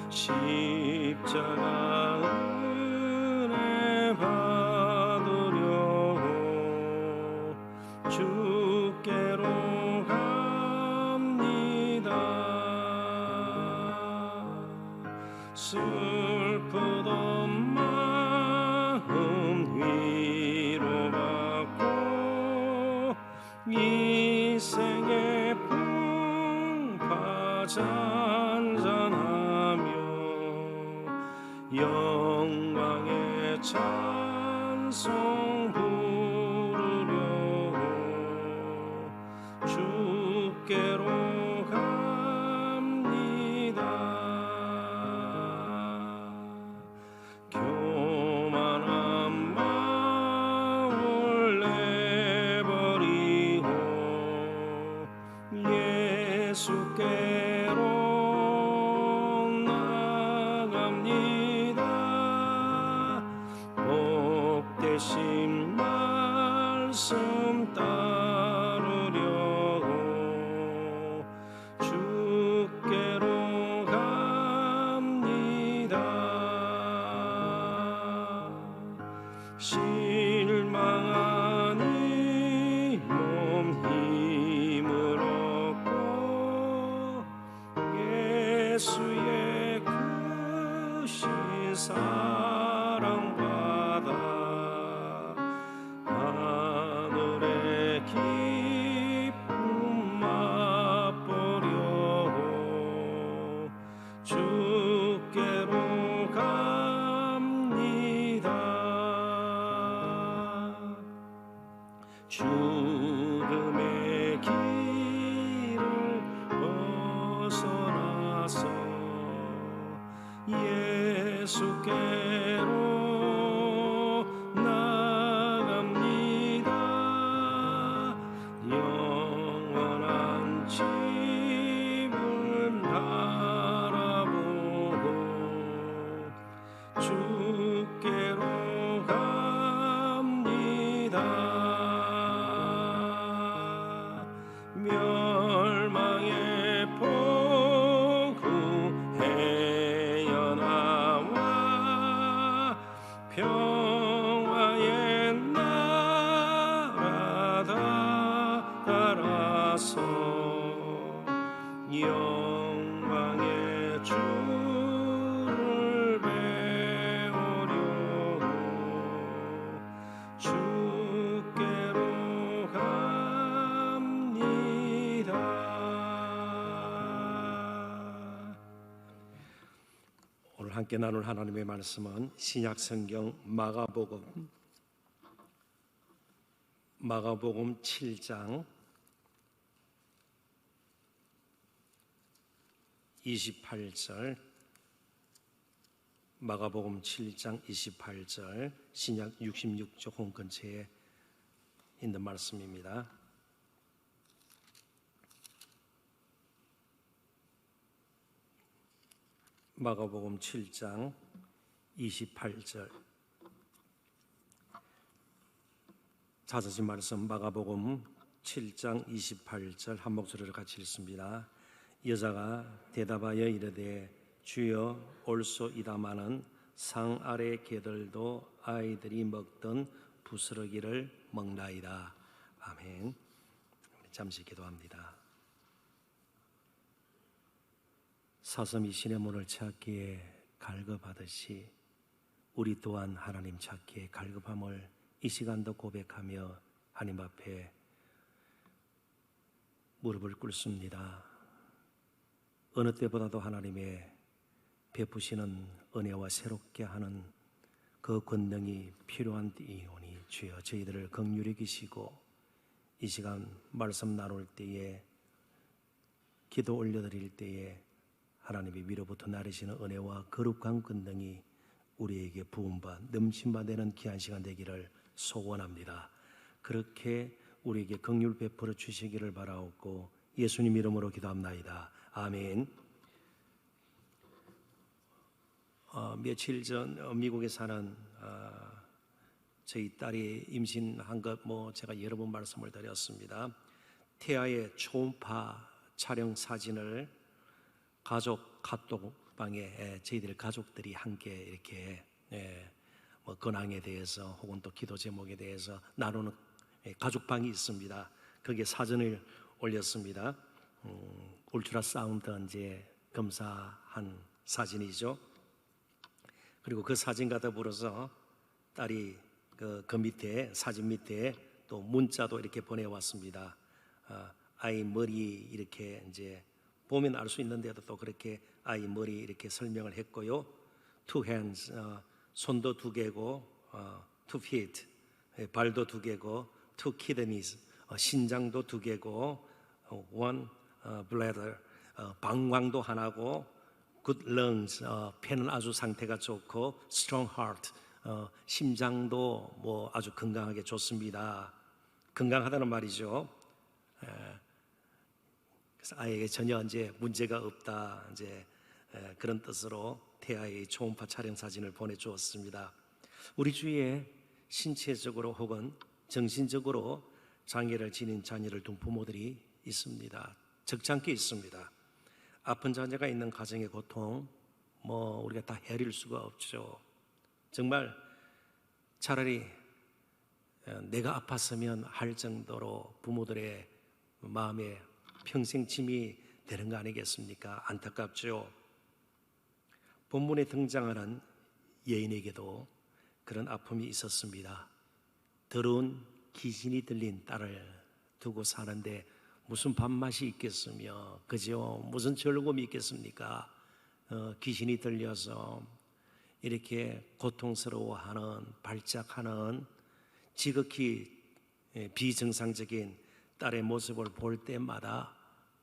십자가 은혜 받으려고 주께로 갑니다. 슬프던 마음 위로받고 이 생의 풍파 잔잔하며 영광의 찬송 부르려고 주께로 갑니다. 교만한 마음을 내버리고 예수께로 복되신 말씀 따르려고 주께로 갑니다. 실망한 이 몸 힘을 얻고 예수의 크신 사랑 하늘의 기쁨 맛보려고 주께로 갑니다. 죽음의 길을 벗어나서 예수께로 영원한 집을 바라보고 주께로 갑니다. 멸망의 폭우 헤어나와 평화의 나라 따라서 영광의 주를 배우려고 주께로 갑니다. 오늘 함께 나눌 하나님의 말씀은 신약성경 마가복음 7장 28절, 마가복음 7장 28절, 신약 66쪽 홍근처에 있는 말씀입니다. 마가복음 7장 28절, 찾으신 말씀 마가복음 7장 28절 한 목소리로 같이 읽습니다. 여자가 대답하여 이르되 주여 올소이다마는 상 아래 개들도 아이들이 먹던 부스러기를 먹나이다. 아멘. 잠시 기도합니다. 사슴이 신의 문을 찾기에 갈급하듯이 우리 또한 하나님 찾기에 갈급함을 이 시간도 고백하며 하나님 앞에 무릎을 꿇습니다. 어느 때보다도 하나님의 베푸시는 은혜와 새롭게 하는 그 권능이 필요한 때이오니 주여 저희들을 긍휼히 여기시고 이 시간 말씀 나눌 때에 기도 올려드릴 때에 하나님의 위로부터 나르시는 은혜와 거룩한 권능이 우리에게 부음바 넘침바 되는 귀한 시간 되기를 소원합니다. 그렇게 우리에게 긍휼 베풀어 주시기를 바라옵고 예수님 이름으로 기도합나이다. 아멘. 며칠 전 미국에 사는 저희 딸이 임신한 것 제가 여러 번 말씀을 드렸습니다. 태아의 초음파 촬영 사진을 가족 카톡방에 저희들 가족들이 함께 이렇게 뭐 근황에 대해서 혹은 또 기도 제목에 대해서 나누는 가족방이 있습니다. 거기에 사진을 올렸습니다. 울트라 사운드 이제 검사한 사진이죠. 그리고 그 사진과 더불어서 딸이 그 밑에 사진 밑에 또 문자도 이렇게 보내왔습니다. 아이 머리 이렇게 이제 보면 알 수 있는데도 또 그렇게 아이 머리 이렇게 설명을 했고요. Two hands, 손도 2개고, 2 feet, 발도 2개고, 2 kidneys, 신장도 2개고, 1 bladder, 방광도 하나고, good lungs, 폐는 아주 상태가 좋고, strong heart, 심장도 뭐 아주 건강하게 좋습니다. 건강하다는 말이죠. 그래서 아이에게 전혀 이제 문제가 없다 이제 그런 뜻으로 태아의 초음파 촬영 사진을 보내주었습니다. 우리 주위에 신체적으로 혹은 정신적으로 장애를 지닌 자녀를 둔 부모들이 있습니다. 적잖게 있습니다. 아픈 자녀가 있는 가정의 고통 뭐 우리가 다 헤아릴 수가 없죠. 정말 차라리 내가 아팠으면 할 정도로 부모들의 마음에 평생 짐이 되는 거 아니겠습니까? 안타깝죠. 본문에 등장하는 여인에게도 그런 아픔이 있었습니다. 더러운 귀신이 들린 딸을 두고 사는데 무슨 밥맛이 있겠으며 그죠? 무슨 즐거움이 있겠습니까? 귀신이 들려서 이렇게 고통스러워하는 발작하는 지극히 비정상적인 딸의 모습을 볼 때마다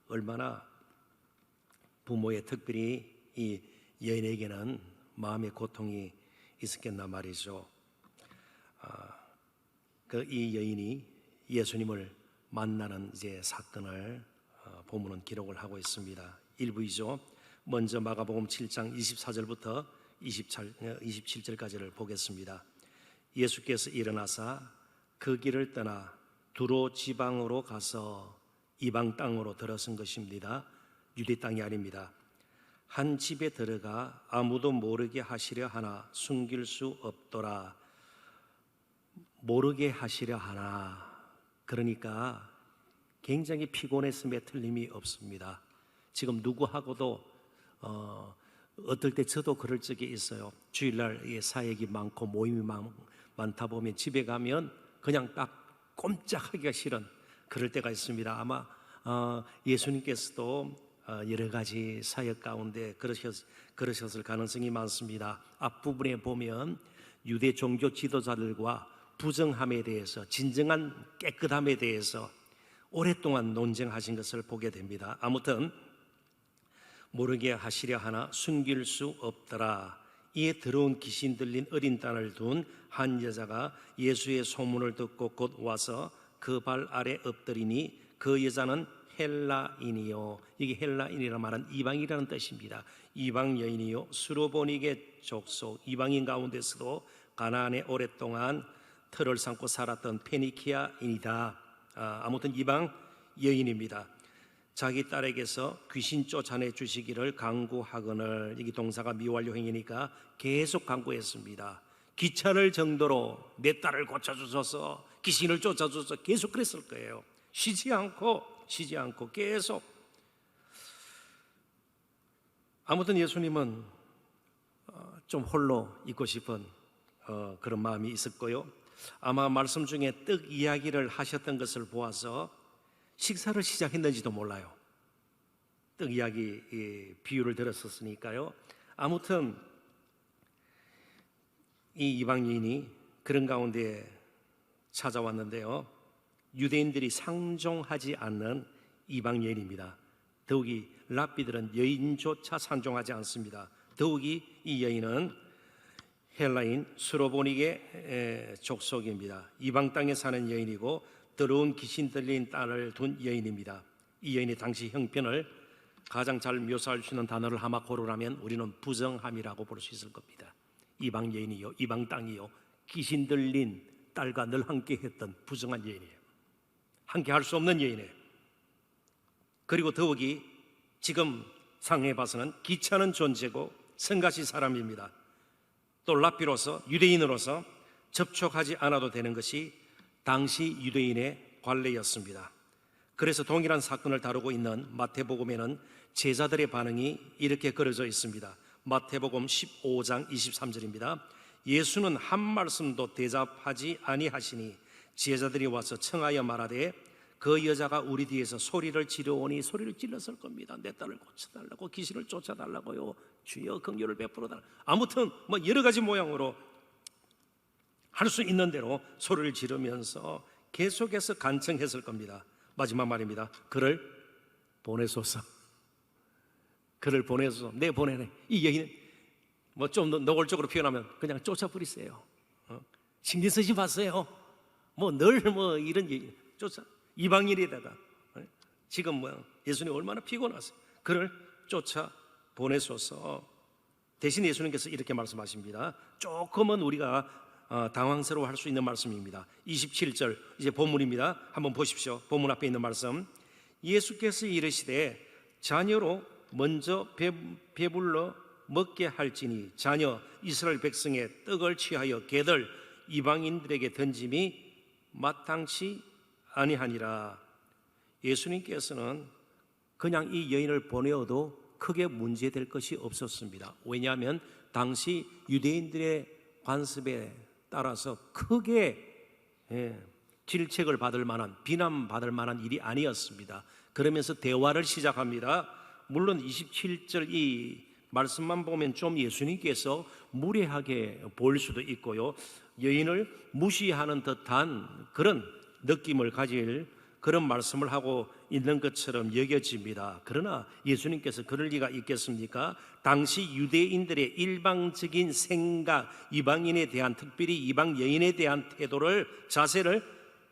얼마나 부모의 특별히 이 여인에게는 마음의 고통이 있었겠나 말이죠. 이 여인이 예수님을 만나는 이제 사건을 본문은 기록을 하고 있습니다. 일부이죠. 먼저 마가복음 7장 24절부터 27절까지를 보겠습니다. 예수께서 일어나사 그 길을 떠나 두로 지방으로 가서 이방 땅으로 들어선 것입니다. 유대 땅이 아닙니다. 한 집에 들어가 아무도 모르게 하시려 하나 숨길 수 없더라. 모르게 하시려 하나, 그러니까 굉장히 피곤했음에 틀림이 없습니다. 지금 누구하고도 어떨 때 저도 그럴 적이 있어요. 주일날 사역이 많고 모임이 많다 보면 집에 가면 그냥 딱 꼼짝하기가 싫은 그럴 때가 있습니다. 아마 예수님께서도 여러 가지 사역 가운데 그러셨을 가능성이 많습니다. 앞부분에 보면 유대 종교 지도자들과 부정함에 대해서, 진정한 깨끗함에 대해서 오랫동안 논쟁하신 것을 보게 됩니다. 아무튼 모르게 하시려 하나 숨길 수 없더라. 이에 더러운 귀신 들린 어린 딸을 둔 한 여자가 예수의 소문을 듣고 곧 와서 그 발 아래 엎드리니 그 여자는 헬라인이요, 이게 헬라인이라 말은 이방이라는 뜻입니다. 이방 여인이요, 수로보니게 족속, 이방인 가운데서도 가나안에 오랫동안 터를 삼고 살았던 페니키아인이다. 아무튼 이방 여인입니다. 자기 딸에게서 귀신 쫓아내 주시기를 강구하거늘, 이게 동사가 미완료형이니까 계속 강구했습니다. 귀찮을 정도로 내 딸을 고쳐주소서, 귀신을 쫓아줘서 계속 그랬을 거예요. 쉬지 않고 계속. 아무튼 예수님은 좀 홀로 있고 싶은 그런 마음이 있었고요. 아마 말씀 중에 떡 이야기를 하셨던 것을 보아서 식사를 시작했는지도 몰라요. 떡 이야기 비유를 들었었으니까요. 아무튼 이 이방 여인이 그런 가운데 찾아왔는데요. 유대인들이 상종하지 않는 이방 여인입니다. 더욱이 랍비들은 여인조차 상종하지 않습니다. 더욱이 이 여인은 헬라인 수로보니게 족속입니다. 이방 땅에 사는 여인이고 더러운 귀신 들린 딸을 둔 여인입니다. 이 여인의 당시 형편을 가장 잘 묘사할 수 있는 단어를 아마 고르라면 우리는 부정함이라고 볼 수 있을 겁니다. 이방 여인이요, 이방 땅이요, 귀신 들린 딸과 늘 함께 했던 부정한 여인이에요. 함께 할 수 없는 여인이에요. 그리고 더욱이 지금 상황에 봐서는 귀찮은 존재고 성가시 사람입니다. 또 랍비로서, 유대인으로서 접촉하지 않아도 되는 것이 당시 유대인의 관례였습니다. 그래서 동일한 사건을 다루고 있는 마태복음에는 제자들의 반응이 이렇게 그려져 있습니다. 마태복음 15장 23절입니다. 예수는 한 말씀도 대답하지 아니하시니 제자들이 와서 청하여 말하되 그 여자가 우리 뒤에서 소리를 지르오니, 소리를 질렀을 겁니다. 내 딸을 고쳐달라고, 귀신을 쫓아달라고요, 주여 긍휼을 베풀어달라. 아무튼 뭐 여러 가지 모양으로 할 수 있는 대로 소리를 지르면서 계속해서 간청했을 겁니다. 마지막 말입니다. 그를 보내소서. 그를 보내소서. 내 보내네. 이 여인은 뭐 좀 노골적으로 표현하면 그냥 쫓아버리세요. 신경 쓰지 마세요. 뭐 늘 뭐 이런 얘기 쫓아, 이방인에다가 지금 뭐 예수님 얼마나 피곤하세요. 그를 쫓아 보내소서. 대신 예수님께서 이렇게 말씀하십니다. 조금은 우리가 당황스러워할 수 있는 말씀입니다. 27절 이제 본문입니다. 한번 보십시오. 본문 앞에 있는 말씀. 예수께서 이르시되 자녀로 먼저 배불러 먹게 할지니 자녀 이스라엘 백성의 떡을 취하여 개들 이방인들에게 던짐이 마땅치 아니하니라. 예수님께서는 그냥 이 여인을 보내어도 크게 문제될 것이 없었습니다. 왜냐하면 당시 유대인들의 관습에 따라서 크게 질책을 받을 만한, 비난받을 만한 일이 아니었습니다. 그러면서 대화를 시작합니다. 물론 27절 이 말씀만 보면 좀 예수님께서 무례하게 보일 수도 있고요, 여인을 무시하는 듯한 그런 느낌을 가질 그런 말씀을 하고 있는 것처럼 여겨집니다. 그러나 예수님께서 그럴 리가 있겠습니까? 당시 유대인들의 일방적인 생각, 이방인에 대한, 특별히 이방 여인에 대한 태도를, 자세를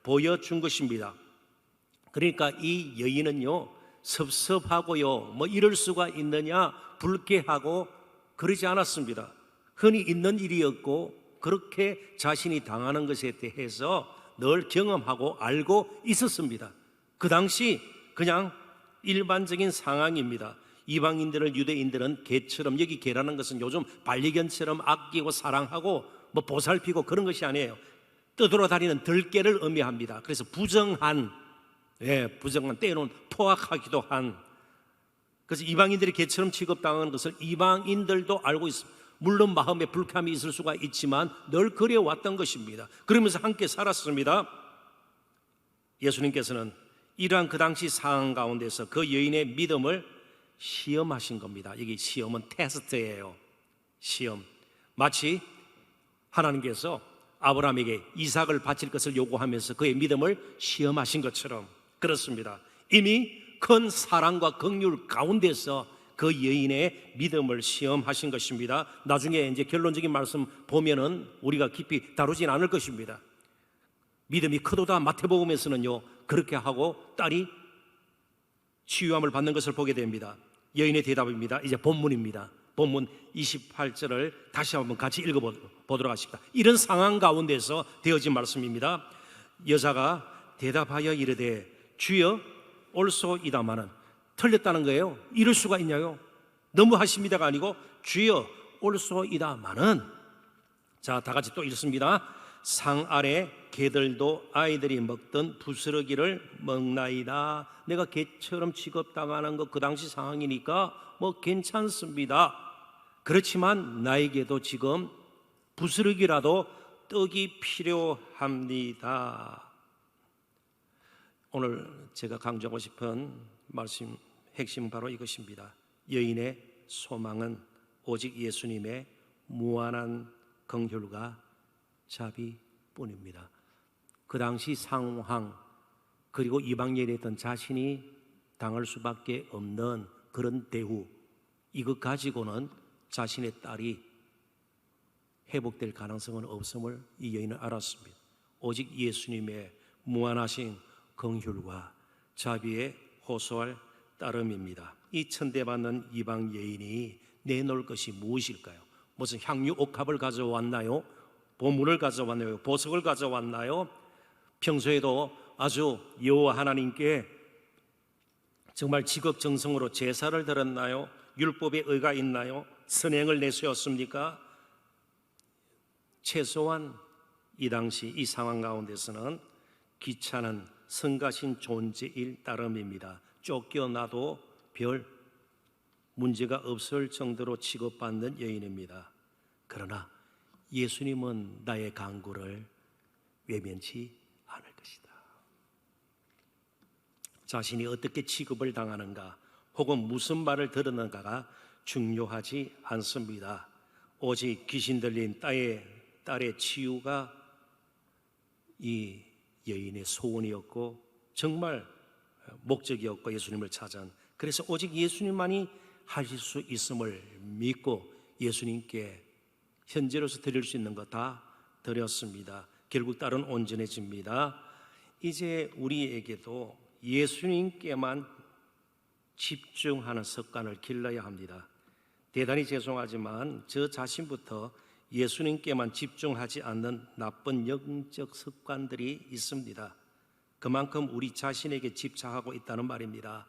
보여준 것입니다. 그러니까 이 여인은요, 섭섭하고요, 뭐 이럴 수가 있느냐, 불쾌하고 그러지 않았습니다. 흔히 있는 일이었고 그렇게 자신이 당하는 것에 대해서 늘 경험하고 알고 있었습니다. 그 당시 그냥 일반적인 상황입니다. 이방인들을 유대인들은 개처럼, 여기 개라는 것은 요즘 반려견처럼 아끼고 사랑하고 뭐 보살피고 그런 것이 아니에요. 떠돌아다니는 들개를 의미합니다. 그래서 부정한, 때로는 포악하기도 한, 그래서 이방인들이 개처럼 취급당하는 것을 이방인들도 알고 있습니다. 물론 마음에 불쾌함이 있을 수가 있지만 늘 그래왔던 것입니다. 그러면서 함께 살았습니다. 예수님께서는 이러한 그 당시 상황 가운데서 그 여인의 믿음을 시험하신 겁니다. 여기 시험은 테스트예요. 시험. 마치 하나님께서 아브라함에게 이삭을 바칠 것을 요구하면서 그의 믿음을 시험하신 것처럼 그렇습니다. 이미 큰 사랑과 긍휼 가운데서 그 여인의 믿음을 시험하신 것입니다. 나중에 이제 결론적인 말씀 보면은 우리가 깊이 다루진 않을 것입니다. 믿음이 크도다 마태복음에서는요 그렇게 하고 딸이 치유함을 받는 것을 보게 됩니다. 여인의 대답입니다. 이제 본문입니다. 본문 28절을 다시 한번 같이 읽어보도록 하십니다. 이런 상황 가운데서 되어진 말씀입니다. 여자가 대답하여 이르되 주여 올소이다마는, 틀렸다는 거예요. 이럴 수가 있냐요? 너무 하십니다가 아니고 주여 올소이다마는, 자, 다 같이 또 읽습니다. 상 아래 개들도 아이들이 먹던 부스러기를 먹나이다. 내가 개처럼 취급당하는 것 그 당시 상황이니까 뭐 괜찮습니다. 그렇지만 나에게도 지금 부스러기라도 떡이 필요합니다. 오늘 제가 강조하고 싶은 말씀 핵심은 바로 이것입니다. 여인의 소망은 오직 예수님의 무한한 긍휼과 자비뿐입니다. 그 당시 상황, 그리고 이방인에 있던 자신이 당할 수밖에 없는 그런 대우, 이것 가지고는 자신의 딸이 회복될 가능성은 없음을 이 여인은 알았습니다. 오직 예수님의 무한하신 긍휼과 자비에 호소할 따름입니다. 이 천대받는 이방 여인이 내놓을 것이 무엇일까요? 무슨 향유 옥합을 가져왔나요? 보물을 가져왔나요? 보석을 가져왔나요? 평소에도 아주 여호와 하나님께 정말 지극정성으로 제사를 드렸나요? 율법에 의가 있나요? 선행을 내세웠습니까? 최소한 이 당시 이 상황 가운데서는 귀찮은 성가신 존재일 따름입니다. 쫓겨나도 별 문제가 없을 정도로 취급받는 여인입니다. 그러나 예수님은 나의 간구를 외면치 않을 것이다. 자신이 어떻게 취급을 당하는가 혹은 무슨 말을 들었는가가 중요하지 않습니다. 오직 귀신 들린 딸의 치유가 이 여인의 소원이었고 정말 목적이었고 예수님을 찾은, 그래서 오직 예수님만이 하실 수 있음을 믿고 예수님께 현재로서 드릴 수 있는 것 다 드렸습니다. 결국 딸은 온전해집니다. 이제 우리에게도 예수님께만 집중하는 습관을 길러야 합니다. 대단히 죄송하지만 저 자신부터 예수님께만 집중하지 않는 나쁜 영적 습관들이 있습니다. 그만큼 우리 자신에게 집착하고 있다는 말입니다.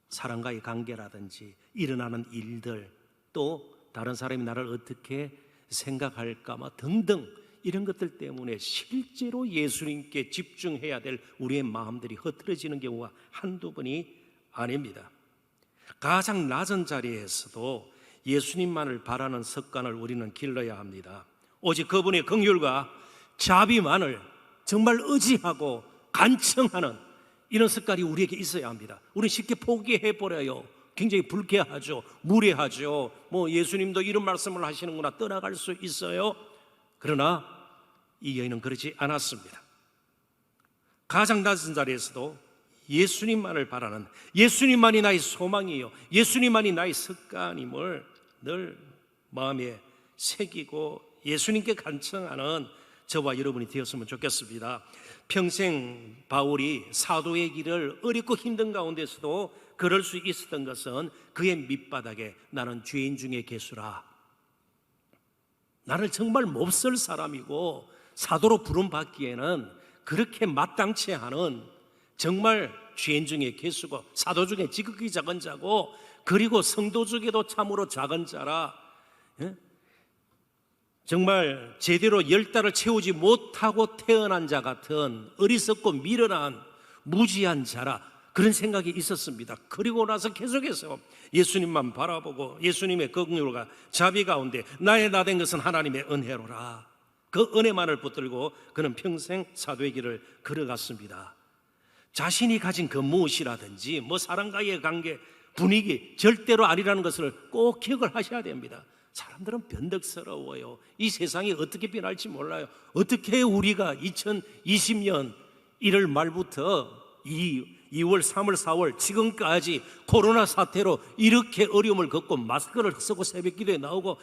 사람과의 관계라든지 일어나는 일들, 또 다른 사람이 나를 어떻게 생각할까 등등 이런 것들 때문에 실제로 예수님께 집중해야 될 우리의 마음들이 흐트러지는 경우가 한두 번이 아닙니다. 가장 낮은 자리에서도 예수님만을 바라는 습관을 우리는 길러야 합니다. 오직 그분의 긍휼과 자비만을 정말 의지하고 간청하는 이런 습관이 우리에게 있어야 합니다. 우리는 쉽게 포기해버려요. 굉장히 불쾌하죠. 무례하죠. 예수님도 이런 말씀을 하시는구나 떠나갈 수 있어요. 그러나 이 여인은 그렇지 않았습니다. 가장 낮은 자리에서도 예수님만을 바라는, 예수님만이 나의 소망이요, 예수님만이 나의 습관임을 늘 마음에 새기고 예수님께 간청하는 저와 여러분이 되었으면 좋겠습니다. 평생 바울이 사도의 길을 어렵고 힘든 가운데서도 그럴 수 있었던 것은 그의 밑바닥에 나는 죄인 중에 괴수라, 나를 정말 몹쓸 사람이고 사도로 부름받기에는 그렇게 마땅치 않은 정말 죄인 중에 괴수고 사도 중에 지극히 작은 자고 그리고 성도 중에도 참으로 작은 자라, 정말 제대로 10달을 채우지 못하고 태어난 자 같은 어리석고 미련한 무지한 자라, 그런 생각이 있었습니다. 그리고 나서 계속해서 예수님만 바라보고 예수님의 긍휼과 자비 가운데 나의 나 된 것은 하나님의 은혜로라, 그 은혜만을 붙들고 그는 평생 사도의 길을 걸어갔습니다. 자신이 가진 그 무엇이라든지 사람과의 관계, 분위기 절대로 아니라는 것을 꼭 기억을 하셔야 됩니다. 사람들은 변덕스러워요. 이 세상이 어떻게 변할지 몰라요. 어떻게 우리가 2020년 1월 말부터 2월, 3월, 4월 지금까지 코로나 사태로 이렇게 어려움을 겪고 마스크를 쓰고 새벽 기도에 나오고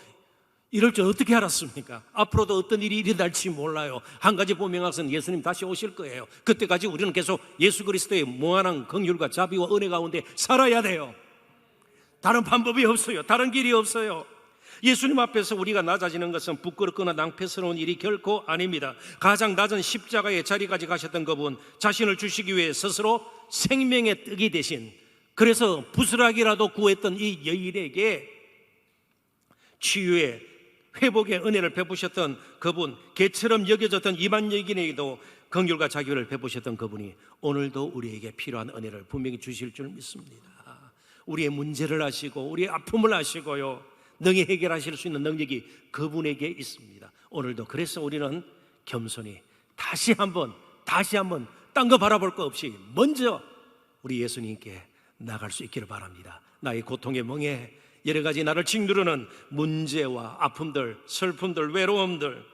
이럴 줄 어떻게 알았습니까? 앞으로도 어떤 일이 일어날지 몰라요. 한 가지 분명한 것은 예수님 다시 오실 거예요. 그때까지 우리는 계속 예수 그리스도의 무한한 긍휼과 자비와 은혜 가운데 살아야 돼요. 다른 방법이 없어요. 다른 길이 없어요. 예수님 앞에서 우리가 낮아지는 것은 부끄럽거나 낭패스러운 일이 결코 아닙니다. 가장 낮은 십자가의 자리까지 가셨던 그분, 자신을 주시기 위해 스스로 생명의 떡이 되신, 그래서 부스락이라도 구했던 이 여인에게 치유의 회복의 은혜를 베푸셨던 그분, 개처럼 여겨졌던 이만 여인에게도 긍휼과 자비를 베푸셨던 그분이 오늘도 우리에게 필요한 은혜를 분명히 주실 줄 믿습니다. 우리의 문제를 아시고 우리의 아픔을 아시고요, 능히 해결하실 수 있는 능력이 그분에게 있습니다. 오늘도 그래서 우리는 겸손히 다시 한번 딴 거 바라볼 거 없이 먼저 우리 예수님께 나갈 수 있기를 바랍니다. 나의 고통의 멍에 여러 가지 나를 짓누르는 문제와 아픔들, 슬픔들, 외로움들,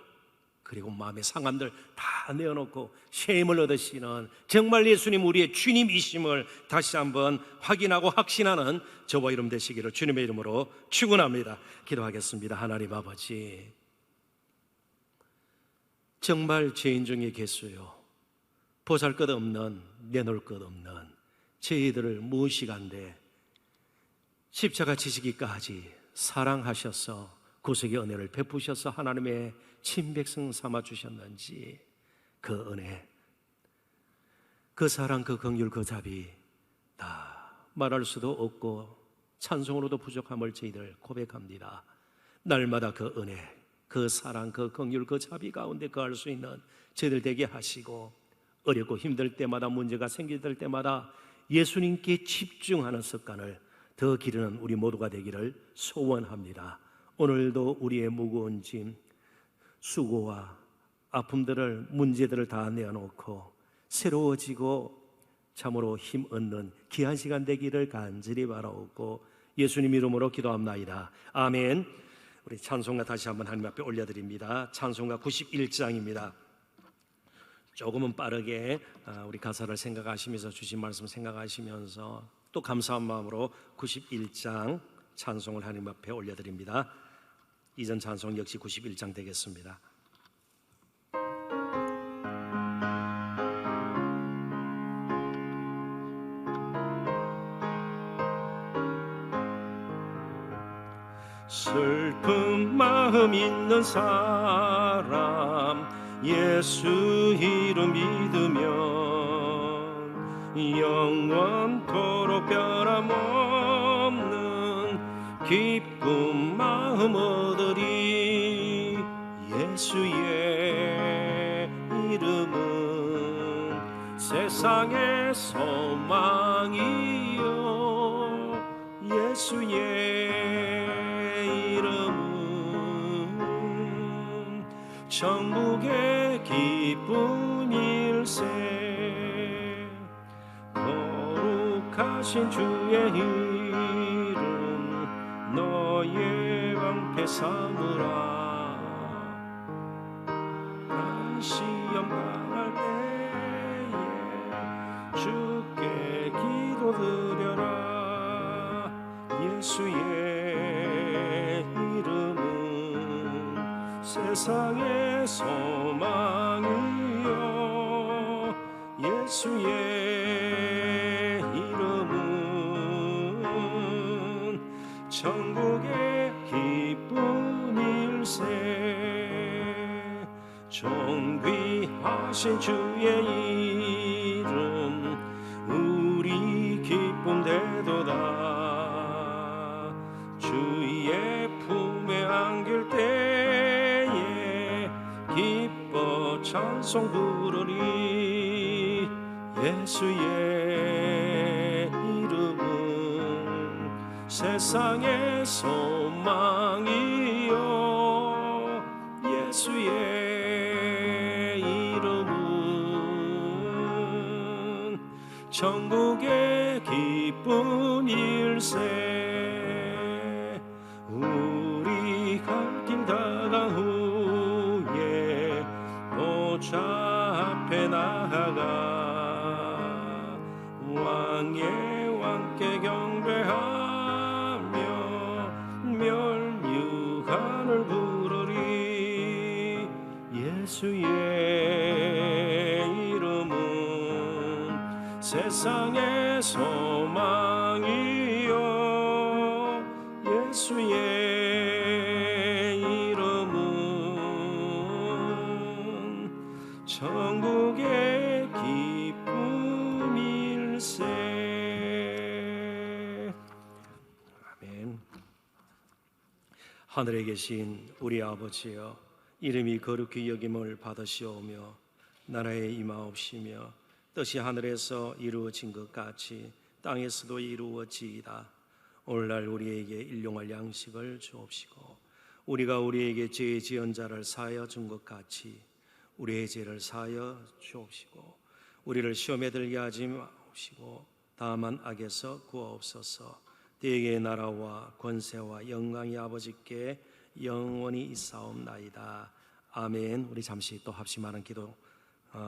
그리고 마음의 상함들 다 내어놓고 쉼을 얻으시는 정말 예수님 우리의 주님이심을 다시 한번 확인하고 확신하는 저와 여러분 되시기를 주님의 이름으로 축원합니다. 기도하겠습니다. 하나님 아버지, 정말 죄인 중에 계세요. 보잘것없는, 내놓을 것 없는 저희들을 무엇이간데 십자가 지시기까지 사랑하셔서 구속의 은혜를 베푸셔서 하나님의 친백성 삼아 주셨는지, 그 은혜, 그 사랑, 그 긍휼, 그 자비 다 말할 수도 없고 찬송으로도 부족함을 저희들 고백합니다. 날마다 그 은혜, 그 사랑, 그 긍휼, 그 자비 가운데 거할 수 있는 저희들 되게 하시고, 어렵고 힘들 때마다, 문제가 생길 때마다 예수님께 집중하는 습관을 더 기르는 우리 모두가 되기를 소원합니다. 오늘도 우리의 무거운 짐, 수고와 아픔들을, 문제들을 다 내어놓고 새로워지고 참으로 힘 얻는 귀한 시간 되기를 간절히 바라옵고 예수님 이름으로 기도합나이다. 아멘. 우리 찬송가 다시 한번 하나님 앞에 올려드립니다. 찬송가 91장입니다. 조금은 빠르게 우리 가사를 생각하시면서, 주신 말씀 생각하시면서 또 감사한 마음으로 91장 찬송을 하나님 앞에 올려드립니다. 이전 찬송 역시 91장 되겠습니다. 슬픈 마음 있는 사람 예수 이름 믿으면 영원토록 변함없는 기쁜 마음 얻으리. 예수의 이름은 세상의 소망이요, 예수의 천국의 기쁜 일세. 거룩하신 주의 이름 너의 방패 삼으라. 난 시험 당할 때에 주께 기도드려라. 예수의 이름은 세상의 소망이요, 예수의 이름은 천국의 기쁜 일세. 존귀하신 주의 이름 우리 기쁨 되도다. 주의 품에 안길 때에 기뻐 찬송 부르리. 예수의 이름은 세상의 소망이요, 예수의 이름은 천국의 기쁜 일세. 우리 갈 길 다가 후에 보좌 앞에 나아가 왕의 왕께 경배하며 멸류관을 부르리. 예수의 이름은 세상의 소망이요, 예수의 이름은 천국의 기쁨 일세. 아멘. 하늘에 계신 우리 아버지여, 이름이 거룩히 여김을 받으시오며 나라에 임하옵시며 뜻이 하늘에서 이루어진 것 같이 땅에서도 이루어지이다. 오늘날 우리에게 일용할 양식을 주옵시고 우리가 우리에게 죄 지은 자를 사하여 준 것 같이 우리의 죄를 사하여 주옵시고 우리를 시험에 들게 하지 마옵시고 다만 악에서 구하옵소서. 대개의 나라와 권세와 영광이 아버지께 영원히 있사옵나이다. 아멘. 우리 잠시 또 합심하는 기도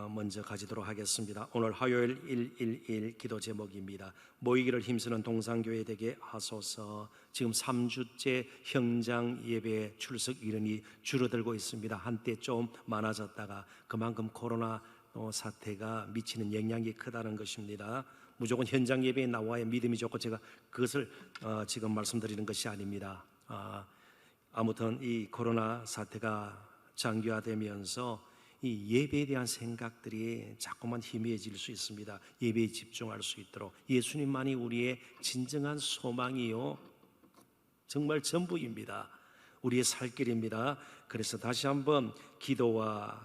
먼저 가지도록 하겠습니다. 오늘 화요일 111 기도 제목입니다. 모이기를 힘쓰는 동산교회 되게 하소서. 지금 3주째 현장 예배 출석 인원이 줄어들고 있습니다. 한때 좀 많아졌다가 그만큼 코로나 사태가 미치는 영향이 크다는 것입니다. 무조건 현장 예배에 나와야 믿음이 좋고 제가 그것을 지금 말씀드리는 것이 아닙니다. 아무튼 이 코로나 사태가 장기화되면서 이 예배에 대한 생각들이 자꾸만 희미해질 수 있습니다. 예배에 집중할 수 있도록 예수님만이 우리의 진정한 소망이요 정말 전부입니다. 우리의 살 길입니다. 그래서 다시 한번 기도와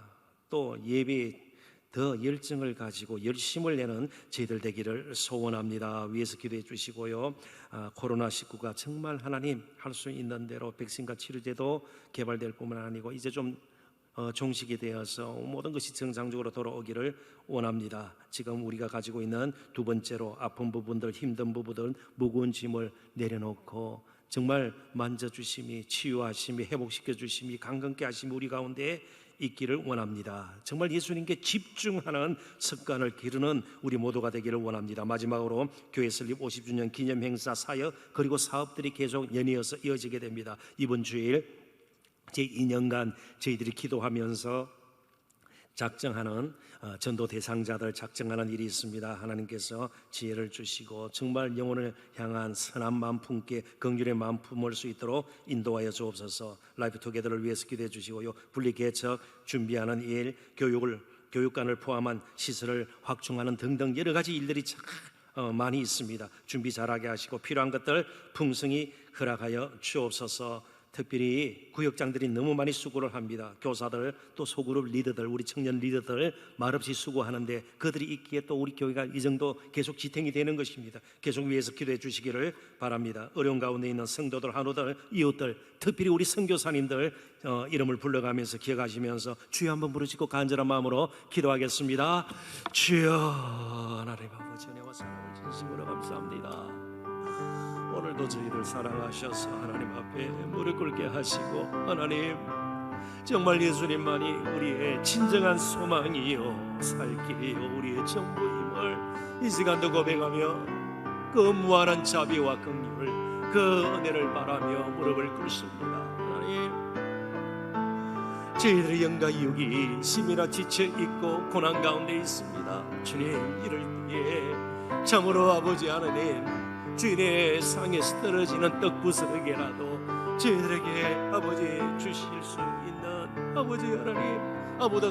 또 예배에 더 열정을 가지고 열심을 내는 저희들 되기를 소원합니다. 위에서 기도해 주시고요. 코로나19가 정말 하나님 할 수 있는 대로 백신과 치료제도 개발될 뿐만 아니고 이제 좀 종식이 되어서 모든 것이 정상적으로 돌아오기를 원합니다. 지금 우리가 가지고 있는 두 번째로 아픈 부분들, 힘든 부분들, 무거운 짐을 내려놓고 정말 만져주심이, 치유하심이, 회복시켜주심이, 강건케 하심이 우리 가운데 있기를 원합니다. 정말 예수님께 집중하는 습관을 기르는 우리 모두가 되기를 원합니다. 마지막으로 교회 설립 50주년 기념 행사, 사역 그리고 사업들이 계속 연이어서 이어지게 됩니다. 이번 주일 제 2년간 저희들이 기도하면서 작정하는 전도 대상자들 작정하는 일이 있습니다. 하나님께서 지혜를 주시고 정말 영혼을 향한 선한 마음 품게 긍휼의 마음 품을 수 있도록 인도하여 주옵소서. 라이프 투게더를 위해서 기도해 주시고요. 분리 개척 준비하는 일, 교육관을 포함한 시설을 확충하는 등등 여러 가지 일들이 참 많이 있습니다. 준비 잘하게 하시고 필요한 것들 풍성히 허락하여 주옵소서. 특별히 구역장들이 너무 많이 수고를 합니다. 교사들 또 소그룹 리더들 우리 청년 리더들 말없이 수고하는데 그들이 있기에 또 우리 교회가 이 정도 계속 지탱이 되는 것입니다. 계속 위해서 기도해 주시기를 바랍니다. 어려운 가운데 있는 성도들, 한우들, 이웃들 특별히 우리 선교사님들 이름을 불러가면서 기억하시면서 주여 한번 부르시고 간절한 마음으로 기도하겠습니다. 주여 하나님 아버지 은혜와 사랑을 진심으로 감사합니다. 오늘도 저희를 사랑하셔서 하나님 앞에 무릎 꿇게 하시고 하나님 정말 예수님만이 우리의 진정한 소망이요 살 길이요 우리의 전부임을 이 시간도 고백하며 그 무한한 자비와 긍휼 그 은혜를 바라며 무릎을 꿇습니다. 하나님 저희들의 영과 육이 심이라 지쳐있고 고난 가운데 있습니다. 주님 이럴 때에 참으로 아버지 하나님 주인의 상에서 떨어지는 떡부스러기라도 저희들에게 아버지 주실 수 있는 아버지 하나님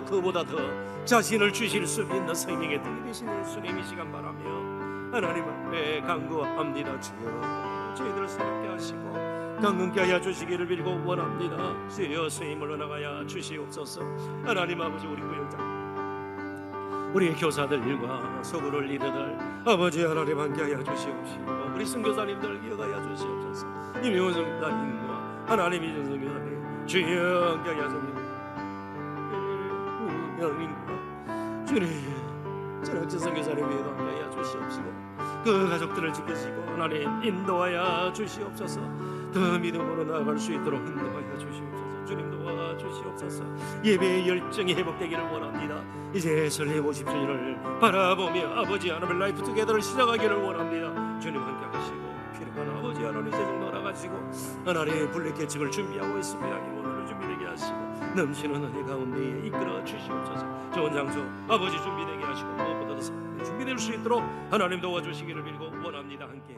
그보다 더 자신을 주실 수 있는 생명의 떡이 되신 예수님 이 시간 바라며 하나님 앞에 간구합니다. 주여 저희들을 새롭게 하시고 강건케 하여 주시기를 빌고 원합니다. 주여 쓰임을 허락하여 주시옵소서. 하나님 아버지 우리 구역장 우리 교사들과 소그룹 리더들 아버지 하나님 함께하여 주시옵시고 우리 선교사님들 이어가여 주시옵소서. 이명훈 선교사님과 하나님 이전 선교사님 주여 함께하여 주옵시고 주님 전학재 선교사님 위에도 함께하여 주시옵시고 그 가족들을 지키시고 하나님 인도하여 주시옵소서. 더 믿음으로 나아갈 수 있도록 인도하여 주시옵소서. 주님 도와주시옵소서. 예배의 열정이 회복되기를 원합니다. 이제 설립 50주년을 바라보며 아버지 하나님의 라이프 투게더를 시작하기를 원합니다. 주님 함께 하시고 필요한 아버지 하나님 재정 놀아가시고 하나님의 분리 개척을 준비하고 있습니다. 오늘을 준비되게 하시고 넘치는 은혜 가운데에 이끌어 주시옵소서. 좋은 장소 아버지 준비되게 하시고 무엇보다도 준비될 수 있도록 하나님 도와주시기를 빌고 원합니다. 함께